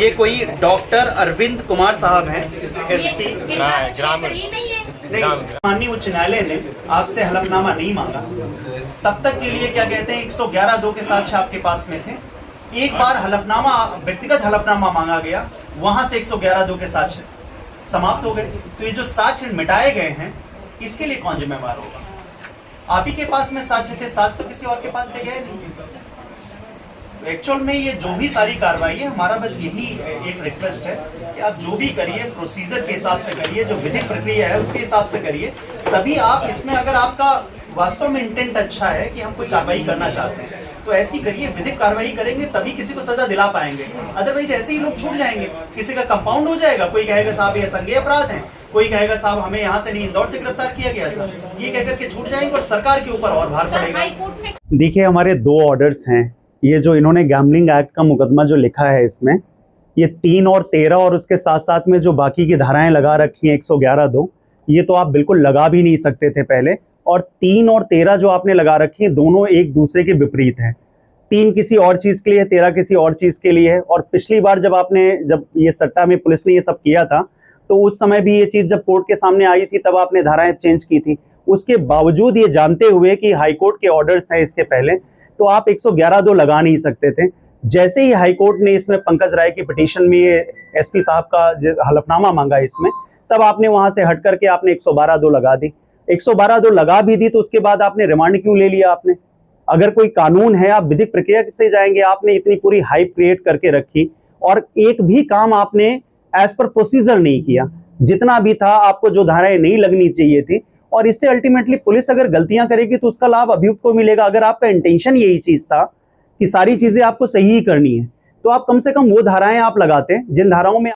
ये कोई डॉक्टर अरविंद कुमार साहब हैं, एसपी नहीं। माननीय उच्च न्यायालय ने आपसे हलफनामा नहीं मांगा, तब तक के लिए क्या कहते हैं 111(2) के साक्ष्य आपके पास में थे। एक बार हलफनामा, व्यक्तिगत हलफनामा मांगा गया, वहां से 111(2) के साक्ष्य समाप्त हो गए। तो ये जो साक्ष्य मिटाए गए हैं, इसके लिए कौन जिम्मेवार होगा? आप ही के पास में साक्ष्य थे, साक्ष्य तो किसी और के पास से गए नहीं। एक्चुअल में ये जो भी सारी कार्रवाई है, हमारा बस यही एक रिक्वेस्ट है कि आप जो भी करिए प्रोसीजर के हिसाब से करिए, जो विधिक प्रक्रिया है उसके हिसाब से करिए। तभी आप इसमें, अगर आपका वास्तव में इंटेंट अच्छा है कि हम कोई कार्रवाई करना चाहते हैं, तो ऐसी करिए, विधिक कार्रवाई करेंगे तभी किसी को सजा दिला पाएंगे। अदरवाइज ऐसे ही लोग छूट जाएंगे, किसी का कंपाउंड हो जाएगा, कोई कहेगा साहब ये संज्ञेय अपराध है, कोई कहेगा साहब हमें यहाँ से नहीं इंदौर से गिरफ्तार किया गया था, ये कहकर के छूट जाएंगे और सरकार के ऊपर और भार पड़ेगा। देखिए, हमारे 2 ऑर्डर्स हैं। ये जो इन्होंने गैम्बलिंग एक्ट का मुकदमा जो लिखा है, इसमें ये 3 और 13 और उसके साथ साथ में जो बाकी की धाराएं लगा रखी हैं 111(2), ये तो आप बिल्कुल लगा भी नहीं सकते थे पहले। और 3 और 13 जो आपने लगा रखी है, दोनों एक दूसरे के विपरीत हैं। 3 किसी और चीज के लिए, 13 किसी और चीज के लिए है। और पिछली बार जब ये सट्टा में पुलिस ने ये सब किया था, तो उस समय भी ये चीज जब कोर्ट के सामने आई थी, तब आपने धाराएं चेंज की थी। उसके बावजूद ये जानते हुए कि हाईकोर्ट के ऑर्डर्स हैं इसके पहले, तो आप 111(2) लगा नहीं सकते थे। जैसे ही हाईकोर्ट ने इसमें पंकज राय की पिटीशन में ये एसपी साहब का हलफनामा मांगा इसमें, तब आपने वहां से हट करके आपने 112(2) लगा दी। 112(2) लगा भी दी, तो उसके बाद आपने रिमांड क्यों ले लिया? आपने, अगर कोई कानून है, आप विधिक प्रक्रिया से जाएंगे। आपने इतनी पूरी हाइप क्रिएट करके रखी और एक भी काम आपने एज पर प्रोसीजर नहीं किया। जितना भी था, आपको जो धाराएं नहीं लगनी चाहिए थी, और इससे अल्टीमेटली पुलिस अगर गलतियां करेगी तो उसका लाभ अभियुक्त को मिलेगा। अगर आपका इंटेंशन यही चीज था कि सारी चीजें आपको सही ही करनी है, तो आप कम से कम वो धाराएं आप लगाते जिन धाराओं में